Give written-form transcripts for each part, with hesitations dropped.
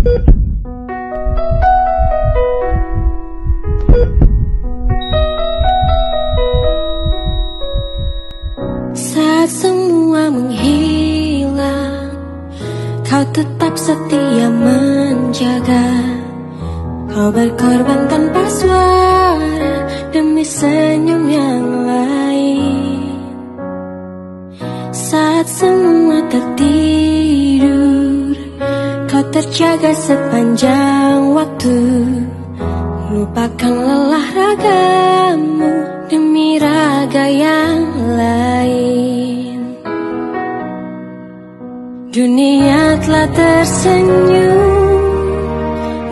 Saat semua menghilang, kau tetap setia menjaga. Kau berkorban tanpa suara demi senyum yang lain. Saat semua tertidur, kau terjaga sepanjang waktu. Lupakan lelah ragamu demi raga yang lain. Dunia telah tersenyum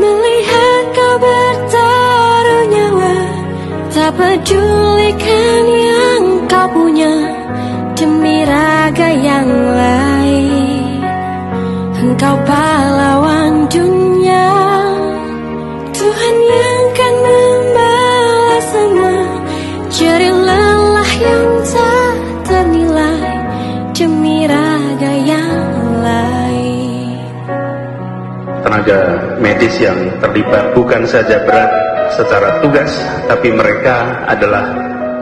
melihat kau bertaruh nyawa. Tak pedulikan yang kau punya demi raga yang lain. Engkau pahlawan dunia, Tuhan yang kan membalas semua jerih lelah yang tak ternilai demi raga yang lain. Tenaga medis yang terlibat bukan saja berat secara tugas, tapi mereka adalah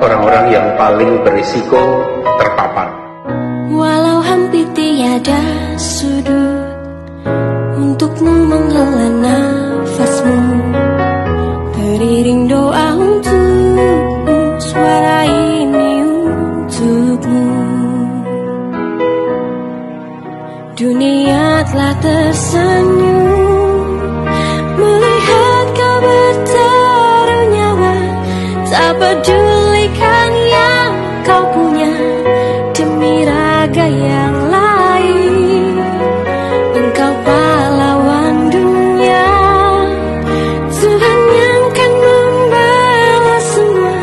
orang-orang yang paling berisiko terpapar. Walau hampir tiada sudut untukmu menghela nafasmu, beriring doa untukmu, suara ini untukmu. Dunia telah tersenyum melihat kau bertaruh nyawa. Tak pedulikan yang kau punya demi raga yang lain. Engkau pahlawan dunia, Tuhan yang kan membalas semua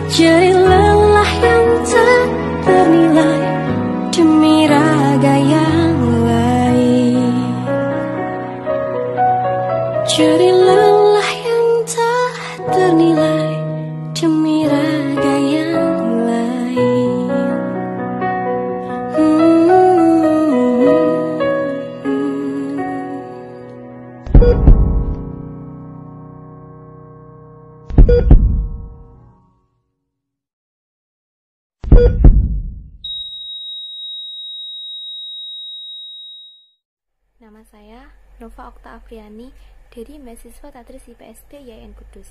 jerih lelah yang tak ternilai demi raga yang lain. Jerih lelah yang tak ternilai demi raga yang lain. Nama saya Nova Okta Afriani dari mahasiswa Tadris IPSP YN Kudus.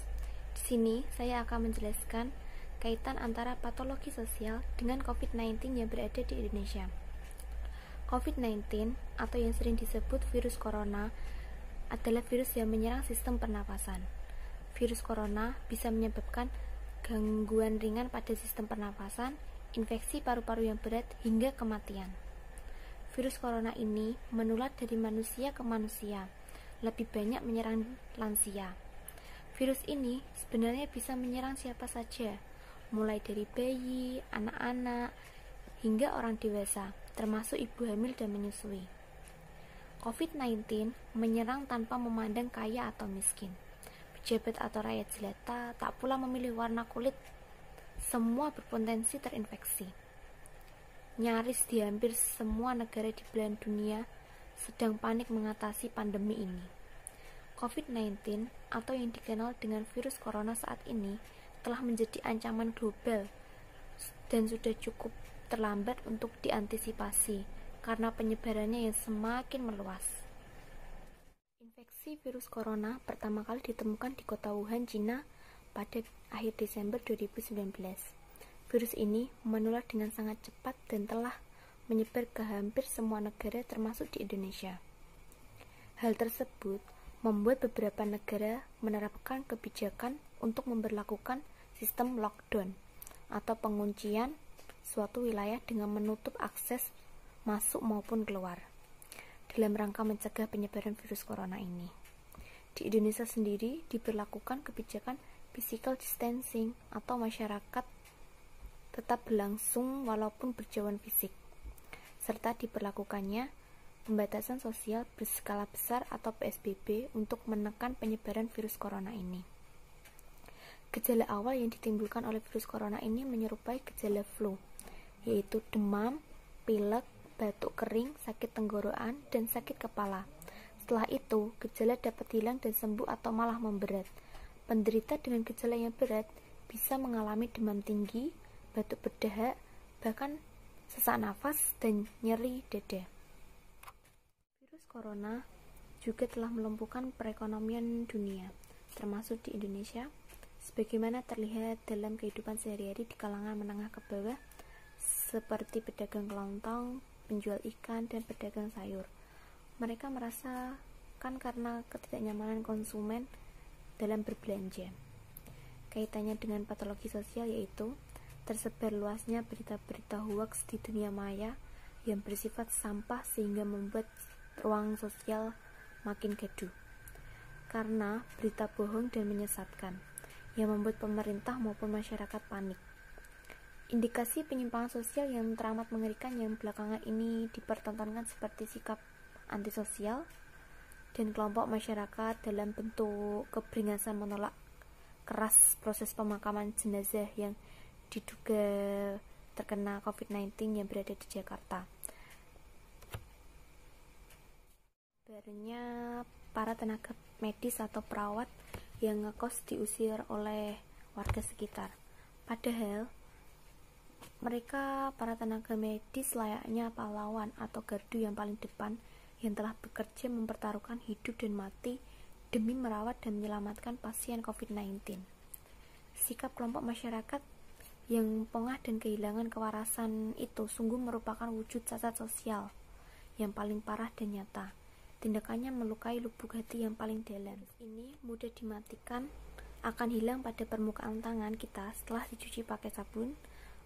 Di sini saya akan menjelaskan kaitan antara patologi sosial dengan COVID-19 yang berada di Indonesia. COVID-19 atau yang sering disebut virus corona adalah virus yang menyerang sistem pernapasan. Virus corona bisa menyebabkan gangguan ringan pada sistem pernapasan, infeksi paru-paru yang berat, hingga kematian. Virus corona ini menular dari manusia ke manusia, lebih banyak menyerang lansia. Virus ini sebenarnya bisa menyerang siapa saja, mulai dari bayi, anak-anak, hingga orang dewasa, termasuk ibu hamil dan menyusui. COVID-19 menyerang tanpa memandang kaya atau miskin, pejabat atau rakyat jelata, tak pula memilih warna kulit, semua berpotensi terinfeksi. Nyaris di hampir semua negara di belahan dunia sedang panik mengatasi pandemi ini. COVID-19 atau yang dikenal dengan virus corona saat ini telah menjadi ancaman global dan sudah cukup terlambat untuk diantisipasi karena penyebarannya yang semakin meluas. Infeksi virus corona pertama kali ditemukan di kota Wuhan, Cina pada akhir Desember 2019. Virus ini menular dengan sangat cepat dan telah menyebar ke hampir semua negara termasuk di Indonesia. Hal tersebut membuat beberapa negara menerapkan kebijakan untuk memberlakukan sistem lockdown atau penguncian suatu wilayah dengan menutup akses masuk maupun keluar dalam rangka mencegah penyebaran virus corona ini. Di Indonesia sendiri diberlakukan kebijakan physical distancing atau masyarakat tetap berlangsung walaupun berjauhan fisik, serta diberlakukannya pembatasan sosial berskala besar atau PSBB untuk menekan penyebaran virus corona ini. Gejala awal yang ditimbulkan oleh virus corona ini menyerupai gejala flu, yaitu demam, pilek, batuk kering, sakit tenggorokan, dan sakit kepala, Setelah itu, gejala dapat hilang dan sembuh atau malah memberat. Penderita dengan gejala yang berat bisa mengalami demam tinggi, batuk berdahak, bahkan sesak nafas dan nyeri dada. Virus corona juga telah melumpuhkan perekonomian dunia, termasuk di Indonesia, sebagaimana terlihat dalam kehidupan sehari-hari di kalangan menengah ke bawah, seperti pedagang kelontong, penjual ikan, dan pedagang sayur. Mereka merasakan karena ketidaknyamanan konsumen dalam berbelanja. Kaitannya dengan patologi sosial yaitu tersebar luasnya berita-berita hoaks di dunia maya yang bersifat sampah sehingga membuat ruang sosial makin gaduh. Karena berita bohong dan menyesatkan yang membuat pemerintah maupun masyarakat panik. Indikasi penyimpangan sosial yang teramat mengerikan yang belakangan ini dipertontonkan seperti sikap antisosial dan kelompok masyarakat dalam bentuk keberingasan menolak keras proses pemakaman jenazah yang diduga terkena COVID-19 yang berada di Jakarta. Kabarnya para tenaga medis atau perawat yang ngekos diusir oleh warga sekitar. Padahal mereka para tenaga medis layaknya pahlawan atau gardu yang paling depan yang telah bekerja mempertaruhkan hidup dan mati demi merawat dan menyelamatkan pasien COVID-19. Sikap kelompok masyarakat yang pongah dan kehilangan kewarasan itu sungguh merupakan wujud cacat sosial yang paling parah dan nyata. Tindakannya melukai lubuk hati yang paling dalam. Ini mudah dimatikan, akan hilang pada permukaan tangan kita setelah dicuci pakai sabun,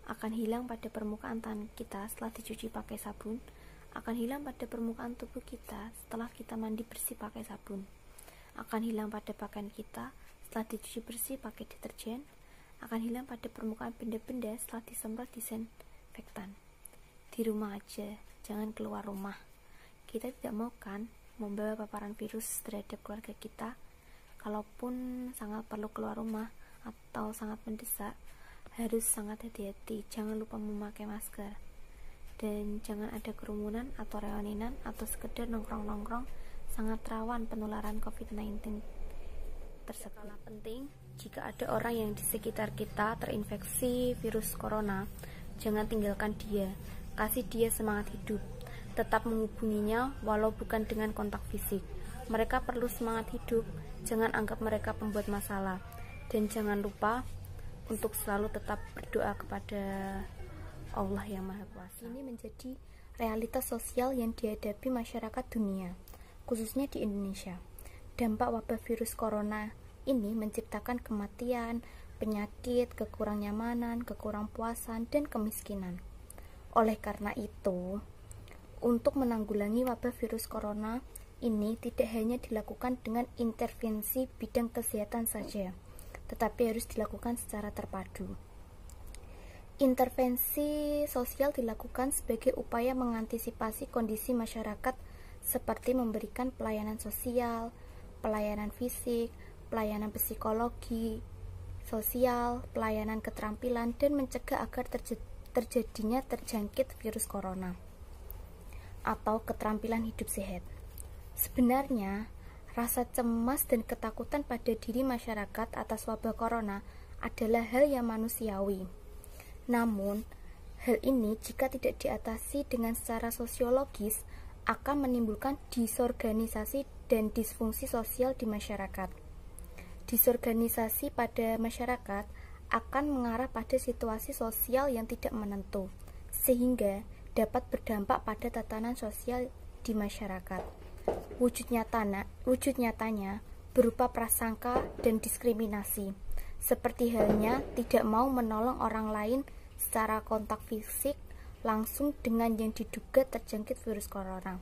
akan hilang pada permukaan tangan kita setelah dicuci pakai sabun, akan hilang pada permukaan tubuh kita setelah kita mandi bersih pakai sabun, akan hilang pada pakaian kita setelah dicuci bersih pakai deterjen, akan hilang pada permukaan benda-benda setelah disemprot disinfektan. Di rumah aja, jangan keluar rumah. Kita tidak mau kan membawa paparan virus terhadap keluarga kita. Kalaupun sangat perlu keluar rumah atau sangat mendesak, harus sangat hati-hati. Jangan lupa memakai masker. Dan jangan ada kerumunan atau reuninan atau sekedar nongkrong-nongkrong, sangat rawan penularan COVID-19 tersebut. Penting, jika ada orang yang di sekitar kita terinfeksi virus corona, jangan tinggalkan dia, kasih dia semangat hidup. Tetap menghubunginya walau bukan dengan kontak fisik. Mereka perlu semangat hidup, jangan anggap mereka pembuat masalah. Dan jangan lupa untuk selalu tetap berdoa kepada Allah yang Maha Kuasa. Ini menjadi realitas sosial yang dihadapi masyarakat dunia, khususnya di Indonesia. Dampak wabah virus corona ini menciptakan kematian, penyakit, kekurang nyamanan, kekurang puasan, dan kemiskinan. Oleh karena itu, untuk menanggulangi wabah virus corona ini tidak hanya dilakukan dengan intervensi bidang kesehatan saja, tetapi harus dilakukan secara terpadu. Intervensi sosial dilakukan sebagai upaya mengantisipasi kondisi masyarakat seperti memberikan pelayanan sosial, pelayanan fisik, pelayanan psikologi, sosial, pelayanan keterampilan, dan mencegah agar terjadinya terjangkit virus corona atau keterampilan hidup sehat. Sebenarnya, rasa cemas dan ketakutan pada diri masyarakat atas wabah corona adalah hal yang manusiawi. Namun, hal ini jika tidak diatasi dengan secara sosiologis akan menimbulkan disorganisasi dan disfungsi sosial di masyarakat. Disorganisasi pada masyarakat akan mengarah pada situasi sosial yang tidak menentu, sehingga dapat berdampak pada tatanan sosial di masyarakat. Wujud nyatanya berupa prasangka dan diskriminasi, seperti halnya tidak mau menolong orang lain secara kontak fisik langsung dengan yang diduga terjangkit virus corona.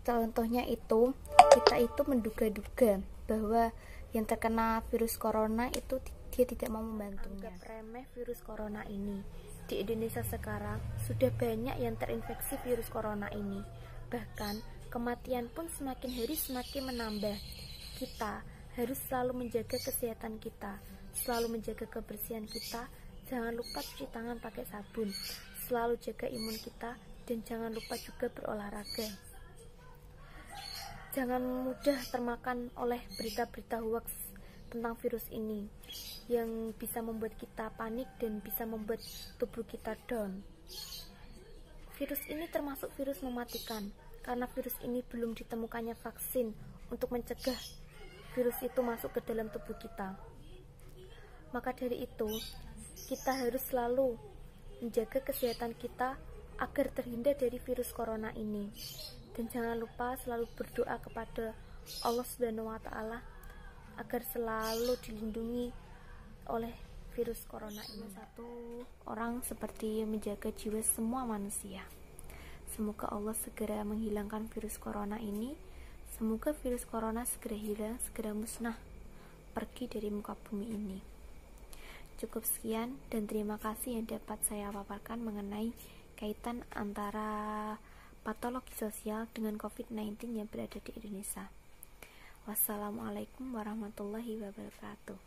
Contohnya itu, kita itu menduga-duga bahwa yang terkena virus corona itu dia tidak mau membantunya. Anggap remeh virus corona ini. Di Indonesia sekarang sudah banyak yang terinfeksi virus corona ini. Bahkan kematian pun semakin hari semakin menambah. Kita harus selalu menjaga kesehatan kita, selalu menjaga kebersihan kita. Jangan lupa cuci tangan pakai sabun, selalu jaga imun kita, dan jangan lupa juga berolahraga. Jangan mudah termakan oleh berita-berita hoax tentang virus ini yang bisa membuat kita panik dan bisa membuat tubuh kita down. Virus ini termasuk virus mematikan karena virus ini belum ditemukannya vaksin untuk mencegah virus itu masuk ke dalam tubuh kita. Maka dari itu, kita harus selalu menjaga kesehatan kita agar terhindar dari virus corona ini. Dan jangan lupa selalu berdoa kepada Allah Subhanahu wa Ta'ala agar selalu dilindungi oleh virus corona ini. Satu orang seperti menjaga jiwa semua manusia. Semoga Allah segera menghilangkan virus corona ini. Semoga virus corona segera hilang, segera musnah, pergi dari muka bumi ini. Cukup sekian dan terima kasih yang dapat saya paparkan mengenai kaitan antara patologi sosial dengan COVID-19 yang berada di Indonesia. Wassalamualaikum warahmatullahi wabarakatuh.